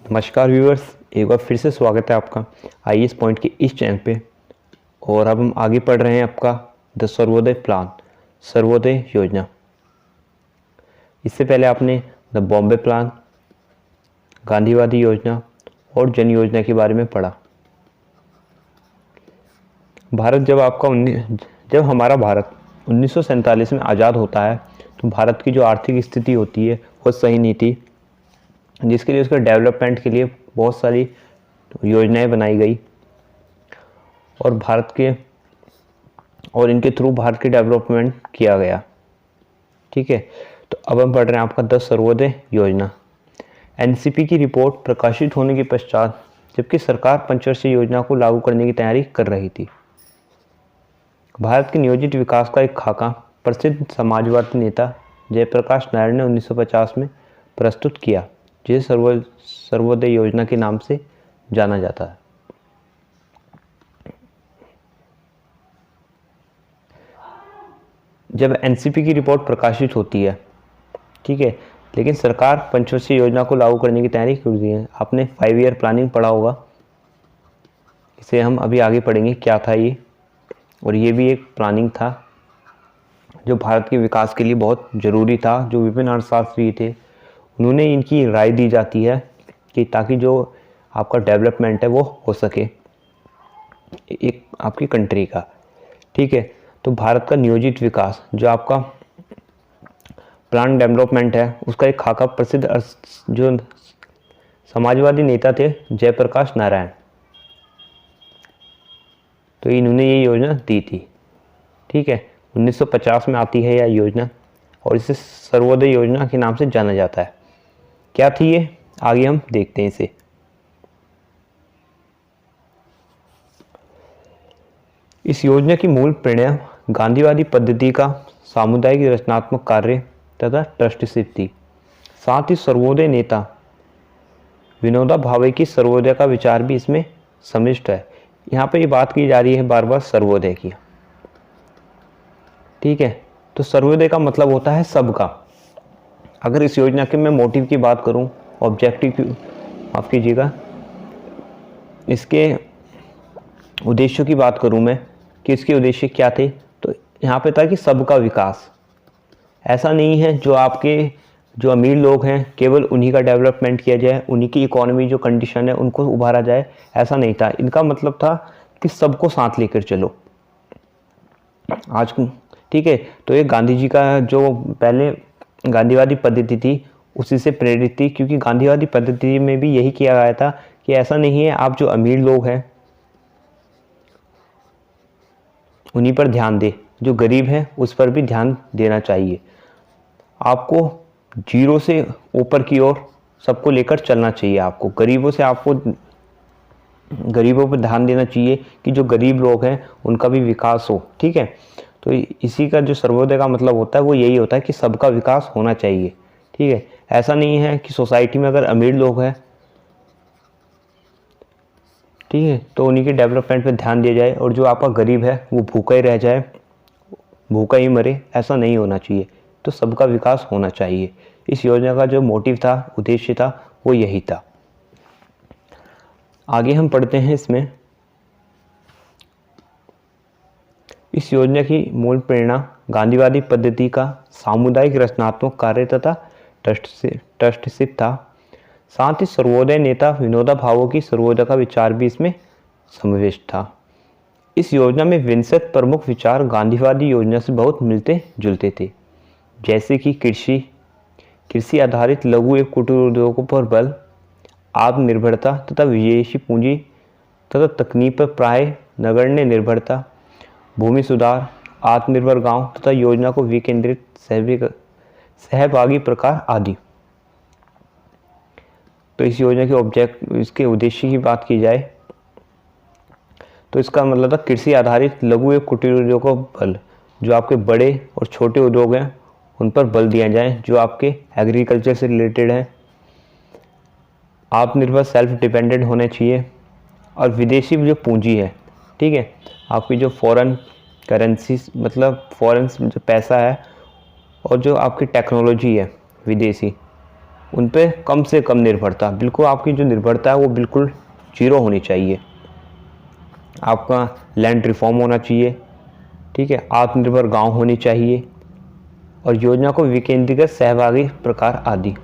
नमस्कार व्यूअर्स, एक बार फिर से स्वागत है आपका आईएएस पॉइंट के इस चैनल पे। और अब हम आगे पढ़ रहे हैं आपका द सर्वोदय प्लान, सर्वोदय योजना। इससे पहले आपने द बॉम्बे प्लान, गांधीवादी योजना और जन योजना के बारे में पढ़ा। जब हमारा भारत 1947 में आज़ाद होता है तो भारत की जो आर्थिक स्थिति होती है वो सही नहीं थी, जिसके लिए उसके डेवलपमेंट के लिए बहुत सारी योजनाएं बनाई गई और इनके थ्रू भारत की डेवलपमेंट किया गया। ठीक है, तो अब हम पढ़ रहे हैं आपका 10 सर्वोदय योजना। एनसीपी की रिपोर्ट प्रकाशित होने के पश्चात जबकि सरकार पंचवर्षीय योजना को लागू करने की तैयारी कर रही थी, भारत के नियोजित विकास का एक खाका प्रसिद्ध समाजवादी नेता जयप्रकाश नारायण ने 1950 में प्रस्तुत किया, जिसे सर्वोदय योजना के नाम से जाना जाता है। जब एनसीपी की रिपोर्ट प्रकाशित होती है, ठीक है, लेकिन सरकार पंचवर्षीय योजना को लागू करने की तैयारी कर रही है। आपने 5 ईयर प्लानिंग पढ़ा होगा, इसे हम अभी आगे पढ़ेंगे क्या था ये। और ये भी एक प्लानिंग था जो भारत के विकास के लिए बहुत ज़रूरी था। जो विभिन्न अर्थशास्त्री थे उन्होंने इनकी राय दी जाती है कि ताकि जो आपका डेवलपमेंट है वो हो सके एक आपकी कंट्री का। ठीक है, तो भारत का नियोजित विकास जो आपका प्लान डेवलपमेंट है उसका एक खाका प्रसिद्ध जो समाजवादी नेता थे जयप्रकाश नारायण, तो इन्होंने ये योजना दी थी। ठीक है, 1950 में आती है यह योजना और इसे सर्वोदय योजना के नाम से जाना जाता है। क्या थी ये, आगे हम देखते हैं इसे। इस योजना की मूल प्रेरणा गांधीवादी पद्धति का सामुदायिक रचनात्मक कार्य तथा ट्रस्टीशिप थी। साथ ही सर्वोदय नेता विनोबा भावे की सर्वोदय का विचार भी इसमें सम्मिलित है। यहाँ पे ये बात की जा रही है बार बार सर्वोदय की। ठीक है, तो सर्वोदय का मतलब होता है सबका। अगर इस योजना के मैं मोटिव की बात करूं, ऑब्जेक्टिव की, माफ कीजिएगा, इसके उद्देश्यों की बात करूं मैं कि इसके उद्देश्य क्या थे, तो यहाँ पे था कि सबका विकास। ऐसा नहीं है जो अमीर लोग हैं केवल उन्हीं का डेवलपमेंट किया जाए, उन्हीं की इकोनॉमी जो कंडीशन है उनको उभारा जाए, ऐसा नहीं था। इनका मतलब था कि सबको साथ लेकर चलो आज। ठीक है, तो ये गांधी जी का जो पहले गांधीवादी पद्धति थी उसी से प्रेरित थी, क्योंकि गांधीवादी पद्धति में भी यही किया गया था कि ऐसा नहीं है आप जो अमीर लोग हैं उन्हीं पर ध्यान दे, जो गरीब है उस पर भी ध्यान देना चाहिए। आपको जीरो से ऊपर की ओर सबको लेकर चलना चाहिए। आपको गरीबों पर ध्यान देना चाहिए कि जो गरीब लोग हैं उनका भी विकास हो। ठीक है, तो इसी का जो सर्वोदय का मतलब होता है वो यही होता है कि सबका विकास होना चाहिए। ठीक है, ऐसा नहीं है कि सोसाइटी में अगर अमीर लोग हैं, ठीक है, तो उन्हीं के डेवलपमेंट पे ध्यान दिया जाए और जो आपका गरीब है वो भूखा ही रह जाए, भूखा ही मरे, ऐसा नहीं होना चाहिए। तो सबका विकास होना चाहिए। इस योजना का जो मोटिव था, उद्देश्य था, वो यही था। आगे हम पढ़ते हैं इसमें। इस योजना की मूल प्रेरणा गांधीवादी पद्धति का सामुदायिक रचनात्मक कार्य तथा ट्रस्टीशिप था। साथ ही सर्वोदय नेता विनोबा भावे की सर्वोदय का विचार भी इसमें समावेश था। इस योजना में 62 प्रमुख विचार गांधीवादी योजना से बहुत मिलते जुलते थे, जैसे कि कृषि आधारित लघु एवं कुटीर उद्योगों पर बल, आत्मनिर्भरता तथा विदेशी पूंजी तथा तकनीक पर प्राय नगण्य निर्भरता, भूमि सुधार, आत्मनिर्भर गांव तथा योजना को विकेंद्रित सहभागी प्रकार आदि। तो इस योजना के इसके उद्देश्य की बात की जाए तो इसका मतलब था कृषि आधारित लघु एवं कुटीर उद्योगों को बल, जो आपके बड़े और छोटे उद्योग हैं उन पर बल दिया जाए, जो आपके एग्रीकल्चर से रिलेटेड हैं, आत्मनिर्भर सेल्फ डिपेंडेंट होने चाहिए। और विदेशी जो पूंजी है, ठीक है, आपकी जो फॉरेन करेंसी फॉरेन जो पैसा है और जो आपकी टेक्नोलॉजी है विदेशी, उन पे कम से कम निर्भरता, बिल्कुल आपकी जो निर्भरता है वो बिल्कुल 0 होनी चाहिए। आपका लैंड रिफॉर्म होना चाहिए, ठीक है, आत्मनिर्भर गांव होनी चाहिए और योजना को विकेंद्रीकृत सहभागी प्रकार आदि।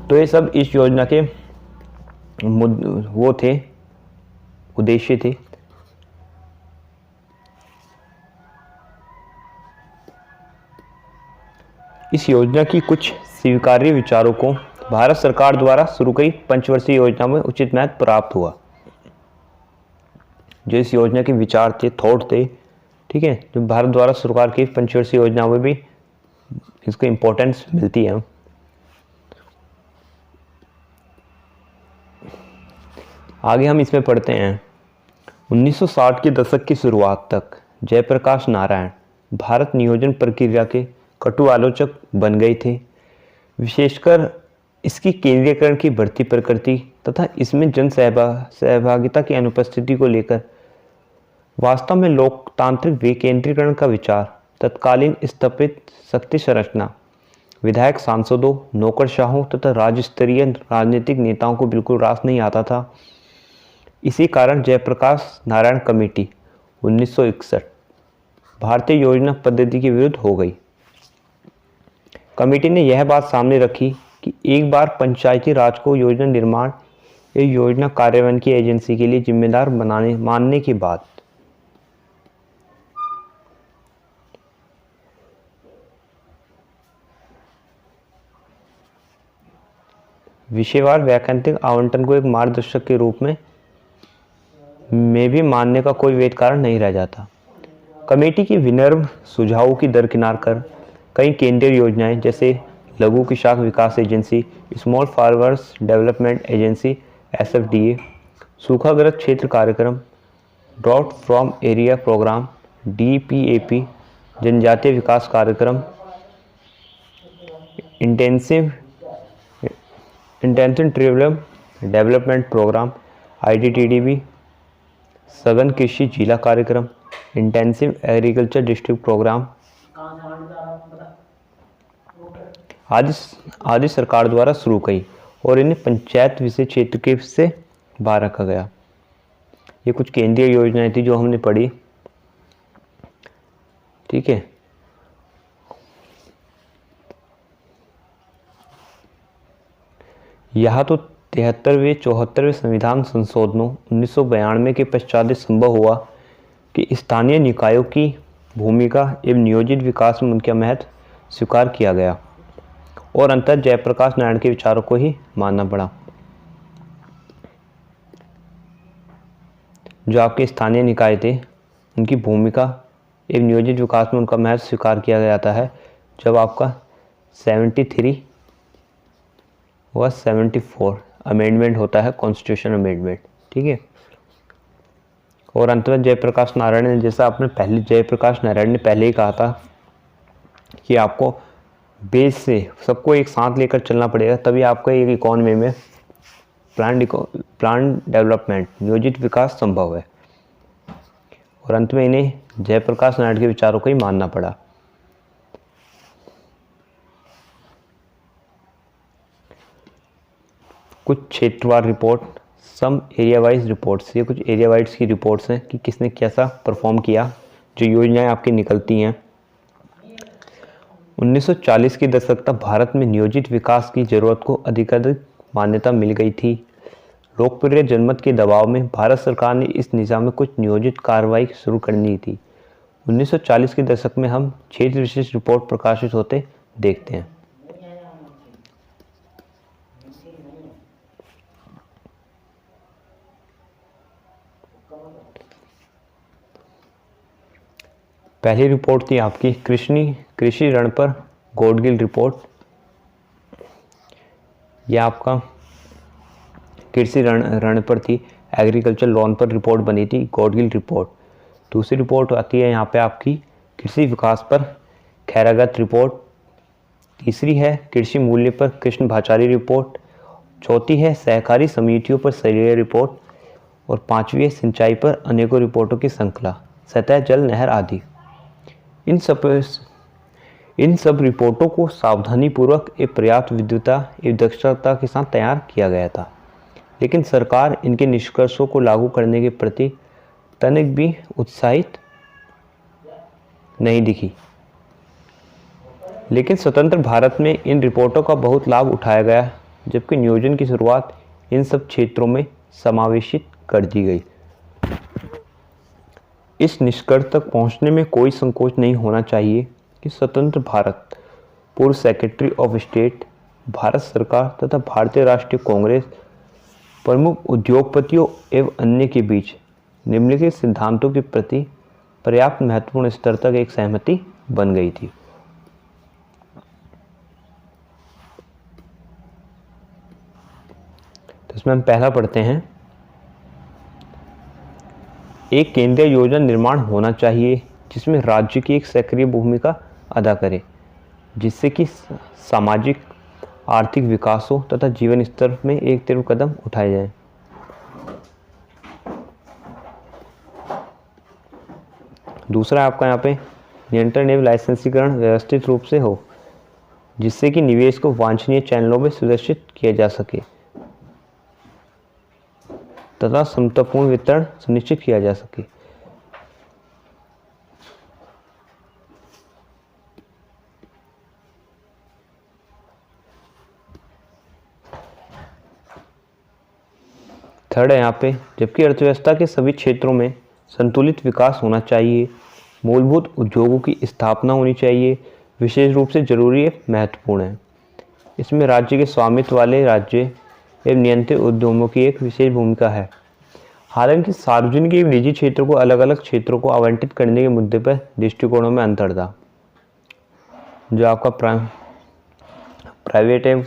तो ये सब इस योजना के वो थे, उद्देश्य थे। इस योजना की कुछ स्वीकार्य विचारों को भारत सरकार द्वारा शुरू की पंचवर्षीय योजना में उचित महत्व प्राप्त हुआ। जो इस योजना के विचार थे, थॉट थे, ठीक है, जो भारत द्वारा सरकार की पंचवर्षीय योजना में भी इसको इम्पोर्टेंस मिलती है। आगे हम इसमें पढ़ते हैं। 1960 के दशक की शुरुआत तक जयप्रकाश नारायण भारत नियोजन प्रक्रिया के कटु आलोचक बन गए थे। विशेषकर इसकी केंद्रीयकरण की बढ़ती प्रकृति तथा इसमें जन सहभागिता की अनुपस्थिति को लेकर वास्तव में लोकतांत्रिक विकेंद्रीकरण का विचार तत्कालीन स्थापित शक्ति संरचना, विधायक सांसदों, नौकरशाहों तथा राज्य स्तरीय राजनीतिक नेताओं को बिल्कुल रास नहीं आता था। इसी कारण जयप्रकाश नारायण कमेटी 1961 भारतीय योजना पद्धति के विरुद्ध हो गई। कमेटी ने यह बात सामने रखी कि एक बार पंचायती राज को योजना निर्माण या योजना कार्यान्वयन की एजेंसी के लिए जिम्मेदार मानने के बाद विषयवार वैकल्पिक आवंटन को एक मार्गदर्शक के रूप में भी मानने का कोई वैध कारण नहीं रह जाता। कमेटी की विनम्र सुझावों की दरकिनार कर कई केंद्रीय योजनाएं जैसे लघु किसान विकास agency, small farmers development agency SFDA, सूखाग्रस्त क्षेत्र कार्यक्रम, drought from area programme DPAP, जनजातीय विकास कार्यक्रम, intensive tribal development programme IDTDB, सघन कृषि जिला कार्यक्रम, इंटेंसिव एग्रीकल्चर डिस्ट्रिक्ट प्रोग्राम आदि सरकार द्वारा शुरू की और इन्हें पंचायत विषय क्षेत्र के से बाहर रखा गया। ये कुछ केंद्रीय योजनाएं थी जो हमने पढ़ी, ठीक है। यहाँ तो 73वें 74वें संविधान संशोधनों 1992 के पश्चात संभव हुआ कि स्थानीय निकायों की भूमिका एवं नियोजित विकास में उनका महत्व स्वीकार किया गया और अंतर जयप्रकाश नारायण के विचारों को ही मानना पड़ा। जो आपके स्थानीय निकाय थे उनकी भूमिका एवं नियोजित विकास में उनका महत्व स्वीकार किया जाता है जब आपका 73 व 74 अमेंडमेंट होता है, कॉन्स्टिट्यूशन अमेंडमेंट, ठीक है। और अंत में जयप्रकाश नारायण ने, जैसा जयप्रकाश नारायण ने पहले ही कहा था कि आपको बेस से सबको एक साथ लेकर चलना पड़ेगा, तभी आपका एक इकोनॉमी में प्लान डेवलपमेंट नियोजित विकास संभव है। और अंत में इन्हें जयप्रकाश नारायण के विचारों को ही मानना पड़ा। कुछ क्षेत्रवार report, some area wise reports, ये कुछ एरिया वाइज की रिपोर्ट्स हैं कि किसने कैसा परफॉर्म किया, जो योजनाएं आपकी निकलती हैं। 1940 के दशक तक भारत में नियोजित विकास की जरूरत को अधिकाधिक मान्यता मिल गई थी। लोकप्रिय जनमत के दबाव में भारत सरकार ने इस निजाम में कुछ नियोजित कार्रवाई शुरू करनी थी। 1940 के दशक में हम क्षेत्र विशेष रिपोर्ट प्रकाशित होते देखते हैं। पहली रिपोर्ट थी आपकी कृषि ऋण पर गॉडगिल रिपोर्ट। यह आपका कृषि ऋण पर थी, एग्रीकल्चर लोन पर रिपोर्ट बनी थी, गॉडगिल रिपोर्ट। दूसरी रिपोर्ट आती है यहाँ पे आपकी कृषि विकास पर खैरागत रिपोर्ट। तीसरी है कृषि मूल्य पर कृष्ण भाचारी रिपोर्ट। चौथी है सहकारी समितियों पर सरिया रिपोर्ट। और पांचवी है सिंचाई पर अनेकों रिपोर्टों की श्रृंखला, सतह जल नहर आदि। इन सब रिपोर्टों को सावधानीपूर्वक एक पर्याप्त विद्वता एवं दक्षता के साथ तैयार किया गया था, लेकिन सरकार इनके निष्कर्षों को लागू करने के प्रति तनिक भी उत्साहित नहीं दिखी। लेकिन स्वतंत्र भारत में इन रिपोर्टों का बहुत लाभ उठाया गया, जबकि नियोजन की शुरुआत इन सब क्षेत्रों में समावेशित कर दी गई। इस निष्कर्ष तक पहुंचने में कोई संकोच नहीं होना चाहिए कि स्वतंत्र भारत पूर्व सेक्रेटरी ऑफ स्टेट, भारत सरकार तथा भारतीय राष्ट्रीय कांग्रेस, प्रमुख उद्योगपतियों एवं अन्य के बीच निम्नलिखित सिद्धांतों के प्रति पर्याप्त महत्वपूर्ण स्तर तक एक सहमति बन गई थी। तो इसमें हम पहला पढ़ते हैं, एक केंद्रीय योजना निर्माण होना चाहिए जिसमें राज्य की एक सक्रिय भूमिका अदा करे, जिससे कि सामाजिक आर्थिक विकास हो तथा जीवन स्तर में एक तीव्र कदम उठाए जाए। दूसरा आपका यहाँ पे नियंत्रण एवं लाइसेंसीकरण व्यवस्थित रूप से हो, जिससे कि निवेश को वांछनीय चैनलों में सुदर्शित किया जा सके तथा समतापूर्ण वितरण सुनिश्चित किया जा सके। थर्ड है यहाँ पे, जबकि अर्थव्यवस्था के सभी क्षेत्रों में संतुलित विकास होना चाहिए, मूलभूत उद्योगों की स्थापना होनी चाहिए, विशेष रूप से जरूरी है, महत्वपूर्ण है। इसमें राज्य के स्वामित्व वाले राज्य एवं नियंत्रित उद्यमों की एक विशेष भूमिका है। हालांकि सार्वजनिक एवं निजी क्षेत्रों को अलग अलग क्षेत्रों को आवंटित करने के मुद्दे पर दृष्टिकोणों में अंतर था। जो आपका प्राइवेट एवं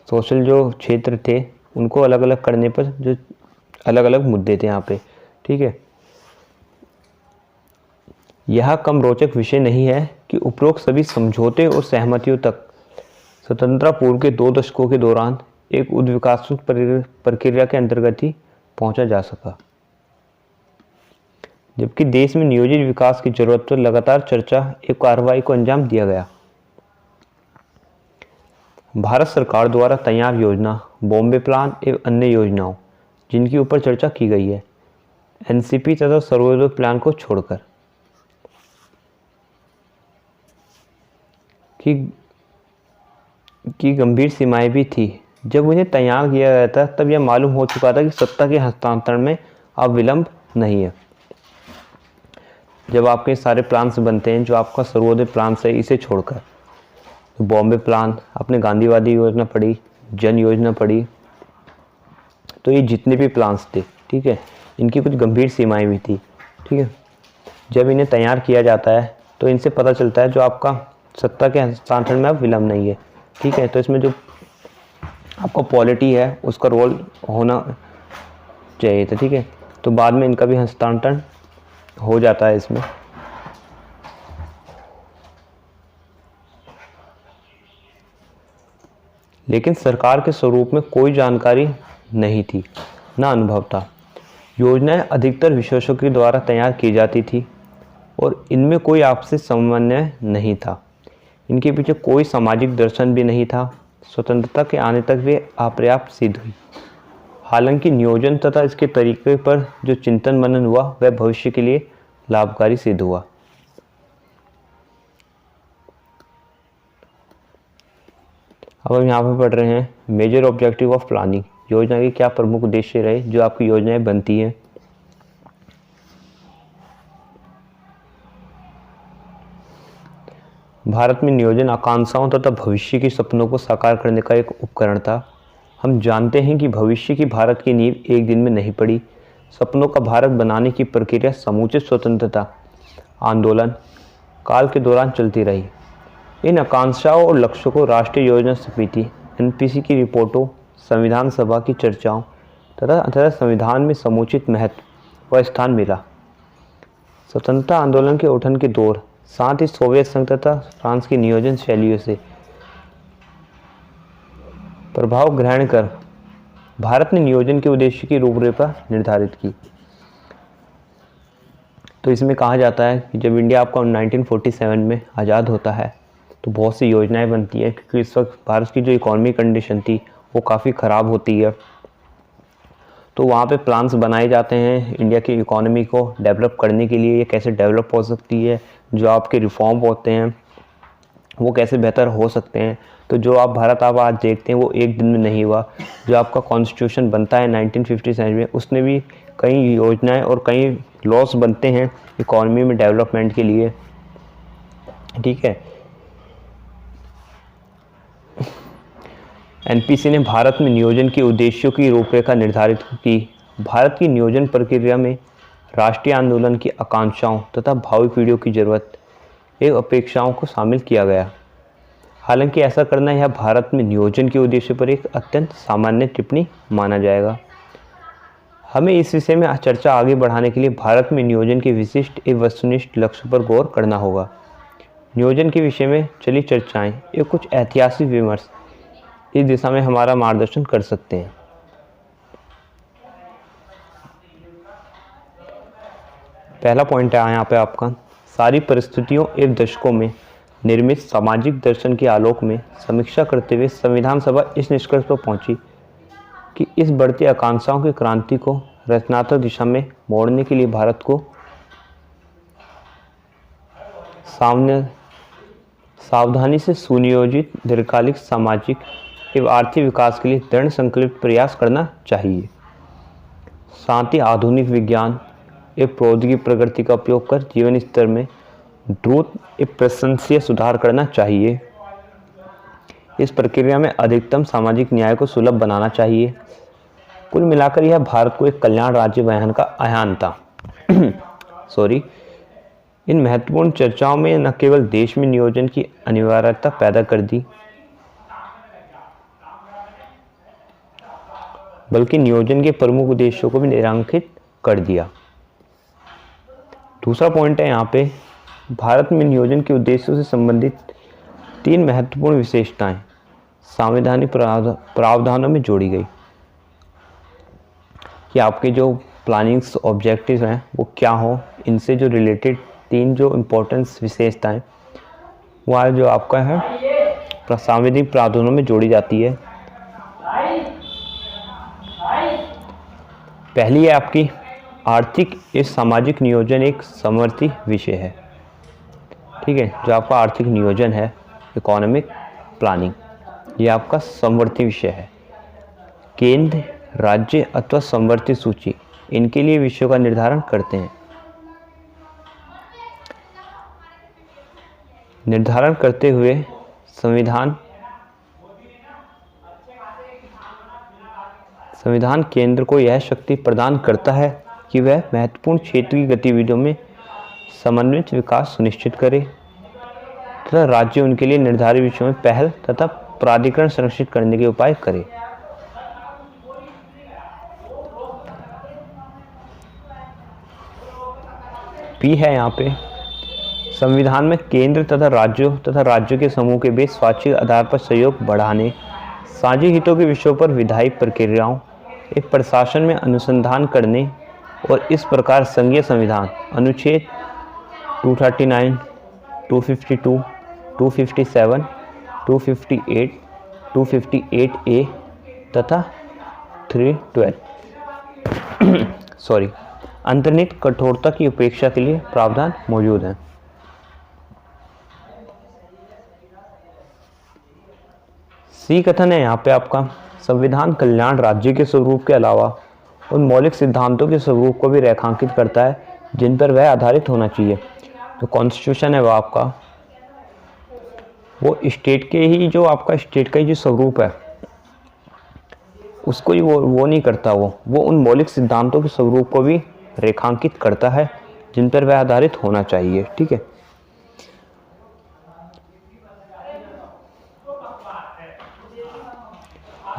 सोशल जो क्षेत्र थे उनको अलग अलग करने पर जो अलग अलग मुद्दे थे यहाँ पे, ठीक है। यह कम रोचक विषय नहीं है कि उपरोक्त सभी समझौते और सहमतियों तक स्वतंत्रता पूर्व के 2 दशकों के दौरान एक उद्विकासात्मक प्रक्रिया के अंतर्गत ही पहुंचा जा सका, जबकि देश में नियोजित विकास की जरूरत पर लगातार चर्चा एवं कार्रवाई को अंजाम दिया गया। भारत सरकार द्वारा तैयार योजना, बॉम्बे प्लान एवं अन्य योजनाओं जिनकी ऊपर चर्चा की गई है, एनसीपी तथा सर्वोदय प्लान को छोड़कर, की गंभीर सीमाएं भी थी। जब उन्हें तैयार किया गया था तब यह मालूम हो चुका था कि सत्ता के हस्तांतरण में अब विलंब नहीं है। जब आपके सारे प्लान्स बनते हैं, जो आपका सर्वोदय प्लान है, इसे छोड़कर तो बॉम्बे प्लान, आपने गांधीवादी योजना पढ़ी, जन योजना पढ़ी, तो ये जितने भी प्लान्स थे, ठीक है, इनकी कुछ गंभीर सीमाएं भी थी, ठीक है। जब इन्हें तैयार किया जाता है तो इनसे पता चलता है जो आपका सत्ता के हस्तांतरण में अब विलंब नहीं है, ठीक है। तो इसमें जो आपका पॉलिटी है उसका रोल होना चाहिए था, ठीक है। तो बाद में इनका भी हस्तांतरण हो जाता है इसमें। लेकिन सरकार के स्वरूप में कोई जानकारी नहीं थी, ना अनुभव था। योजनाएं अधिकतर विशेषज्ञों के द्वारा तैयार की जाती थी और इनमें कोई आपसी समन्वय नहीं था। इनके पीछे कोई सामाजिक दर्शन भी नहीं था। स्वतंत्रता के आने तक वे अपर्याप्त सिद्ध हुई। हालांकि नियोजन तथा इसके तरीके पर जो चिंतन मनन हुआ वह भविष्य के लिए लाभकारी सिद्ध हुआ। अब हम यहाँ पर पढ़ रहे हैं मेजर ऑब्जेक्टिव ऑफ प्लानिंग। योजना के क्या प्रमुख उद्देश्य रहे जो आपकी योजनाएं बनती हैं। भारत में नियोजन आकांक्षाओं तथा भविष्य के सपनों को साकार करने का एक उपकरण था। हम जानते हैं कि भविष्य की भारत की नींव एक दिन में नहीं पड़ी। सपनों का भारत बनाने की प्रक्रिया समूचे स्वतंत्रता आंदोलन काल के दौरान चलती रही। इन आकांक्षाओं और लक्ष्यों को राष्ट्रीय योजना समिति एनपीसी की रिपोर्टों, संविधान सभा की चर्चाओं तथा संविधान में समुचित महत्व व स्थान मिला। स्वतंत्रता आंदोलन के उठन के दौर, साथ ही सोवियत संघ तथा फ्रांस की नियोजन शैलियों से प्रभाव ग्रहण कर भारत ने नियोजन के उद्देश्य की रूपरेखा निर्धारित की। तो इसमें कहा जाता है कि जब इंडिया आपका 1947 में आज़ाद होता है तो बहुत सी योजनाएं बनती है, क्योंकि इस वक्त भारत की जो इकॉनमी कंडीशन थी वो काफ़ी ख़राब होती है। तो वहाँ पे प्लान्स बनाए जाते हैं इंडिया की इकॉनमी को डेवलप करने के लिए, ये कैसे डेवलप हो सकती है, जो आपके रिफॉर्म होते हैं वो कैसे बेहतर हो सकते हैं। तो जो आप भारत आप आज देखते हैं वो एक दिन में नहीं हुआ। जो आपका कॉन्स्टिट्यूशन बनता है 1957 में, उसने भी कई योजनाएं और कई लॉस बनते हैं इकॉनमी में डेवलपमेंट के लिए, ठीक है। एनपीसी ने भारत में नियोजन के उद्देश्यों की रूपरेखा निर्धारित की। भारत की नियोजन प्रक्रिया में राष्ट्रीय आंदोलन की आकांक्षाओं तथा भावी पीढ़ियों की जरूरत एवं अपेक्षाओं को शामिल किया गया। हालांकि ऐसा करना यह भारत में नियोजन के उद्देश्य पर एक अत्यंत सामान्य टिप्पणी माना जाएगा। हमें इस विषय में चर्चा आगे बढ़ाने के लिए भारत में नियोजन के विशिष्ट एवं वस्तुनिष्ठ लक्ष्य पर गौर करना होगा। नियोजन के विषय में चली चर्चाएं एवं कुछ ऐतिहासिक विमर्श इस दिशा में हमारा मार्गदर्शन कर सकते हैं। पहला पॉइंट है यहाँ पे आपका, सारी परिस्थितियों एवं दशकों में निर्मित सामाजिक दर्शन के आलोक में समीक्षा करते हुए संविधान सभा इस निष्कर्ष पर पहुंची कि इस बढ़ती आकांक्षाओं की क्रांति को रचनात्मक दिशा में मोड़ने के लिए भारत को सावधानी से सुनियोजित दीर्घकालिक सामाजिक एवं आर्थिक विकास के लिए दृढ़ संकल्पित प्रयास करना चाहिए। साथ ही आधुनिक विज्ञान एवं प्रौद्योगिकी प्रगति का उपयोग कर जीवन स्तर में द्रुत एवं प्रशंसनीय सुधार करना चाहिए। इस प्रक्रिया में अधिकतम सामाजिक न्याय को सुलभ बनाना चाहिए। कुल मिलाकर यह भारत को एक कल्याण राज्य बनाने का अभियान था। इन महत्वपूर्ण चर्चाओं में न केवल देश में नियोजन की अनिवार्यता पैदा कर दी, बल्कि नियोजन के प्रमुख उद्देश्यों को भी निरांकित कर दिया। दूसरा पॉइंट है यहाँ पे, भारत में नियोजन के उद्देश्यों से संबंधित 3 महत्वपूर्ण विशेषताएं संवैधानिक प्रावधानों में जोड़ी गई कि आपके जो प्लानिंग्स ऑब्जेक्टिव्स हैं वो क्या हो। इनसे जो रिलेटेड 3 जो इम्पोर्टेंस विशेषताएं वो जो आपका है संवैधानिक प्रावधानों में जोड़ी जाती है। पहली है आपकी आर्थिक एवं सामाजिक नियोजन एक समवर्ती विषय है, ठीक है। जो आपका आर्थिक नियोजन है, इकोनॉमिक प्लानिंग, ये आपका समवर्ती विषय है। केंद्र, राज्य अथवा समवर्ती सूची इनके लिए विषयों का निर्धारण करते हैं। निर्धारण करते हुए संविधान केंद्र को यह शक्ति प्रदान करता है कि वह महत्वपूर्ण क्षेत्र की गतिविधियों में समन्वित विकास सुनिश्चित करे तथा राज्य उनके लिए निर्धारित विषयों में पहल तथा प्राधिकरण संरक्षित करने के उपाय करे। पी है यहाँ पे, संविधान में केंद्र तथा राज्यों के समूह के बीच स्वैच्छिक आधार पर सहयोग बढ़ाने, साझी हितों के विषयों पर विधायी प्रक्रियाओं एक प्रशासन में अनुसंधान करने और इस प्रकार संघीय संविधान अनुच्छेद 239, 252, 257, 258, 258A तथा 312 अंतर्निहित कठोरता की उपेक्षा के लिए प्रावधान मौजूद हैं। सी कथन है यहाँ पे आपका, संविधान कल्याण राज्य के स्वरूप के अलावा उन मौलिक सिद्धांतों के स्वरूप को भी रेखांकित करता है जिन पर वह आधारित होना चाहिए। जो कॉन्स्टिट्यूशन है वो आपका वो स्टेट का ही जो स्वरूप है उसको ही वो नहीं करता, वो उन मौलिक सिद्धांतों के स्वरूप को भी रेखांकित करता है जिन पर वह आधारित होना चाहिए, ठीक है।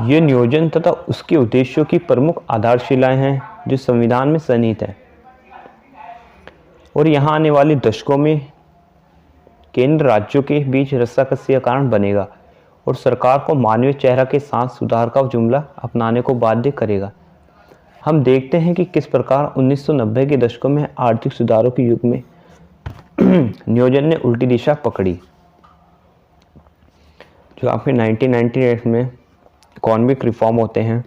ये नियोजन तथा उसके उद्देश्यों की प्रमुख आधारशिलाएं हैं जो संविधान में सन्निहित हैं और यहाँ आने वाले दशकों में केंद्र राज्यों के बीच रस्साकसी का कारण बनेगा और सरकार को मानवीय चेहरा के साथ सुधार का जुमला अपनाने को बाध्य करेगा। हम देखते हैं कि किस प्रकार 1990 के दशकों में आर्थिक सुधारों के युग में नियोजन ने उल्टी दिशा पकड़ी। जो आपके 1998 में इकोनॉमिक रिफॉर्म होते हैं,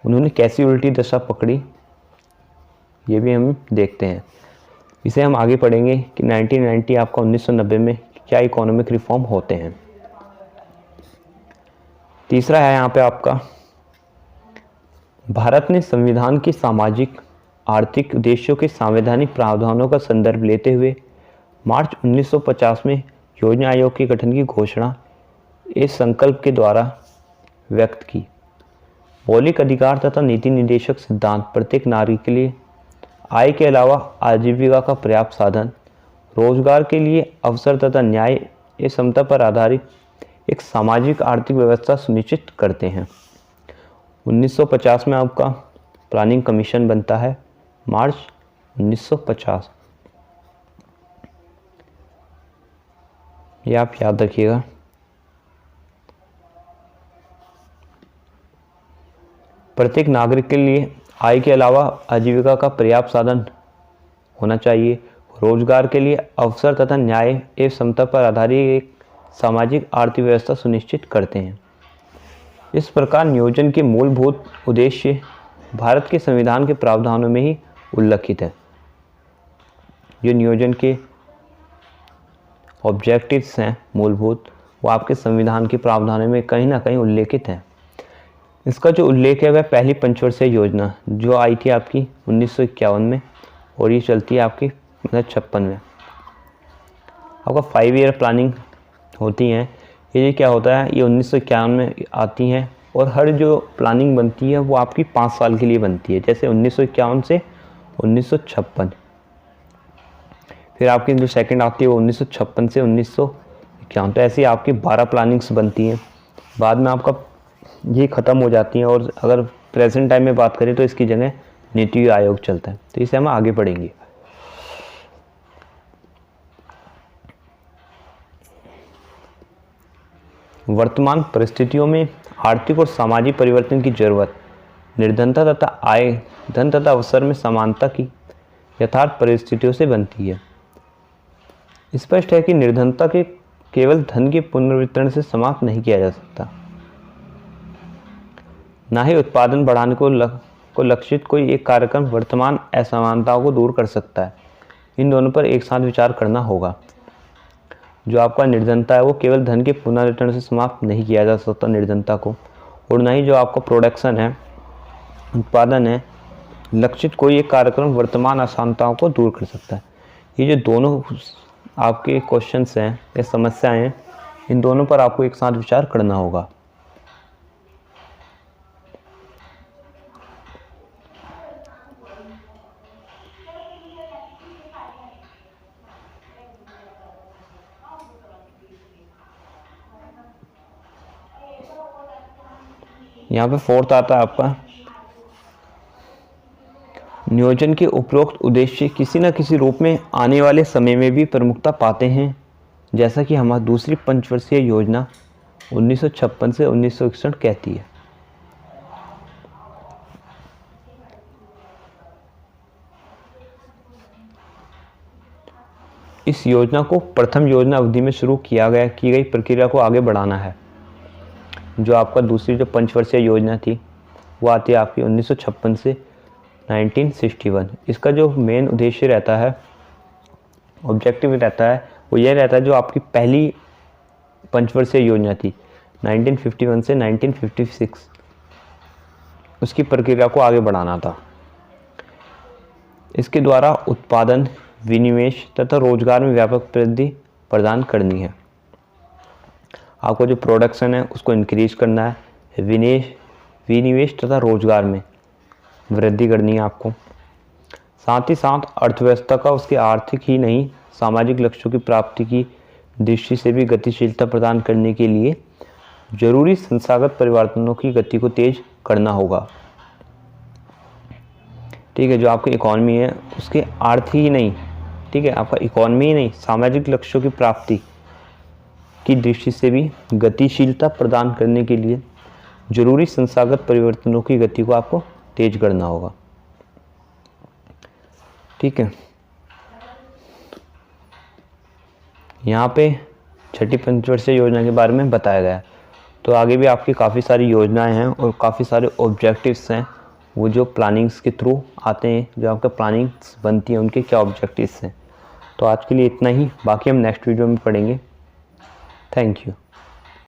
उन्होंने कैसी उल्टी दिशा पकड़ी ये भी हम देखते हैं। इसे हम आगे पढ़ेंगे कि 1990 आपका 1990 में क्या इकोनॉमिक रिफॉर्म होते हैं। तीसरा है यहाँ पे आपका, भारत ने संविधान की सामाजिक आर्थिक उद्देश्यों के संवैधानिक प्रावधानों का संदर्भ लेते हुए मार्च 1950 में योजना आयोग के गठन की घोषणा इस संकल्प के द्वारा व्यक्त की। मौलिक अधिकार तथा नीति निर्देशक सिद्धांत प्रत्येक नागरिक के लिए आय के अलावा आजीविका का पर्याप्त साधन, रोजगार के लिए अवसर तथा न्याय एवं समता पर आधारित एक सामाजिक आर्थिक व्यवस्था सुनिश्चित करते हैं। 1950 में आपका प्लानिंग कमीशन बनता है, मार्च 1950। ये आप याद रखिएगा। प्रत्येक नागरिक के लिए आय के अलावा आजीविका का पर्याप्त साधन होना चाहिए, रोजगार के लिए अवसर तथा न्याय एवं समता पर आधारित एक सामाजिक आर्थिक व्यवस्था सुनिश्चित करते हैं। इस प्रकार नियोजन के मूलभूत उद्देश्य भारत के संविधान के प्रावधानों में ही उल्लिखित है। जो नियोजन के ऑब्जेक्टिव्स हैं मूलभूत, वो आपके संविधान के प्रावधानों में कहीं ना कहीं उल्लेखित हैं। इसका जो उल्लेख है वह पहली पंचवर्षीय योजना जो आई थी आपकी 1951 में, और ये चलती है आपकी 1956 में। आपका 5 ईयर प्लानिंग होती हैं। ये क्या होता है, ये 1951 में आती हैं और हर जो प्लानिंग बनती है वो आपकी 5 साल के लिए बनती है। जैसे 1951 से 1956। फिर आपकी जो सेकंड आती है वो 1956 से 1951। तो ऐसी आपकी 12 प्लानिंग्स बनती हैं। बाद में आपका ये ख़त्म हो जाती हैं, और अगर प्रेजेंट टाइम में बात करें तो इसकी जगह नीति आयोग चलता है। तो इसे हम आगे पढ़ेंगे। वर्तमान परिस्थितियों में आर्थिक और सामाजिक परिवर्तन की जरूरत निर्धनता तथा आय, धन तथा अवसर में समानता की यथार्थ परिस्थितियों से बनती है। स्पष्ट है कि निर्धनता के केवल धन के पुनर्वितरण से समाप्त नहीं किया जा सकता, ना ही उत्पादन बढ़ाने को लक्षित कोई एक कार्यक्रम वर्तमान असमानताओं को दूर कर सकता है। इन दोनों पर एक साथ विचार करना होगा। जो आपका निर्धनता है वो केवल धन के पुनर्वितरण से समाप्त नहीं किया जा सकता निर्धनता को, और ना ही जो आपका प्रोडक्शन है, उत्पादन है, लक्षित कोई एक कार्यक्रम वर्तमान असमानताओं को दूर कर सकता है। ये जो दोनों आपके क्वेश्चंस हैं या समस्याएं हैं, इन दोनों पर आपको एक साथ विचार करना होगा। यहाँ पे 4th आता है आपका, नियोजन के उपरोक्त उद्देश्य किसी न किसी रूप में आने वाले समय में भी प्रमुखता पाते हैं, जैसा कि हमारी दूसरी पंचवर्षीय योजना 1956 से 1961 कहती है। इस योजना को प्रथम योजना अवधि में शुरू की गई प्रक्रिया को आगे बढ़ाना है। जो आपका दूसरी जो पंचवर्षीय योजना थी वो आती है आपकी 1956 से 1961। इसका जो मेन उद्देश्य रहता है, ऑब्जेक्टिव रहता है, वो ये रहता है जो आपकी पहली पंचवर्षीय योजना थी 1951 से 1956, उसकी प्रक्रिया को आगे बढ़ाना था। इसके द्वारा उत्पादन, विनिवेश तथा रोजगार में व्यापक वृद्धि प्रदान करनी है। आपको जो प्रोडक्शन है उसको इंक्रीज करना है, विनिवेश तथा रोजगार में वृद्धि करनी है आपको। साथ ही साथ अर्थव्यवस्था का उसके आर्थिक ही नहीं सामाजिक लक्ष्यों की प्राप्ति की दृष्टि से भी गतिशीलता प्रदान करने के लिए जरूरी संस्थागत परिवर्तनों की गति को तेज करना होगा। ठीक है, जो आपकी इकॉनमी है उसके आर्थिक ही नहीं, ठीक है, आपका इकॉनमी ही नहीं सामाजिक लक्ष्यों की प्राप्ति की दृष्टि से भी गतिशीलता प्रदान करने के लिए जरूरी संस्थागत परिवर्तनों की गति को आपको तेज करना होगा। ठीक है, यहाँ पे छठी पंचवर्षीय योजना के बारे में बताया गया। तो आगे भी आपकी काफ़ी सारी योजनाएं हैं और काफ़ी सारे ऑब्जेक्टिव्स हैं, वो जो प्लानिंग्स के थ्रू आते हैं, जो आपका प्लानिंग्स बनती हैं उनके क्या ऑब्जेक्टिव्स हैं। तो आज के लिए इतना ही, बाकी हम नेक्स्ट वीडियो में पढ़ेंगे। Thank you.